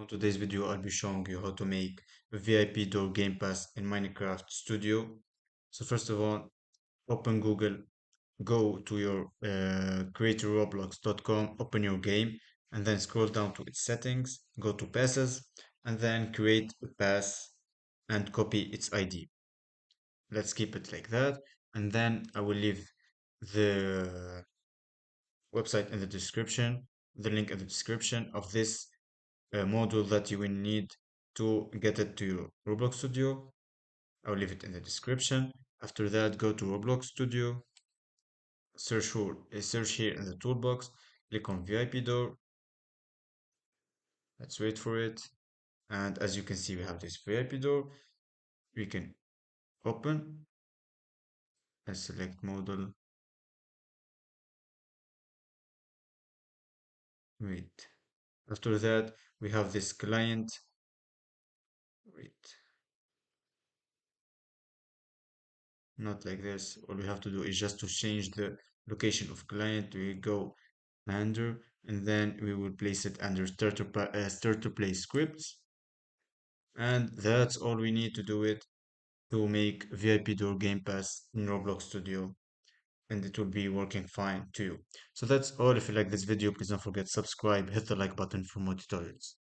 On today's video, I'll be showing you how to make a VIP door Game Pass in Minecraft Studio. So first of all, open Google, go to your creatorroblox.com, open your game, and then scroll down to its settings, go to passes, and then create a pass and copy its ID. Let's keep it like that. And then I will leave the website in the description, the link in the description of this module that you will need to get it to your Roblox Studio. I'll leave it in the description. After that, go to Roblox Studio, search here in the toolbox, click on VIP door. Let's wait for it. And as you can see, we have this VIP door. We can open and select model. Wait. After that, we have this client. Wait. Not like this. All we have to do is just to change the location of client. We go under, and then we will place it under starter play scripts, and that's all we need to do it to make VIP door Game Pass in Roblox Studio, and it will be working fine too. So that's all. If you like this video, please don't forget to subscribe, hit the like button for more tutorials.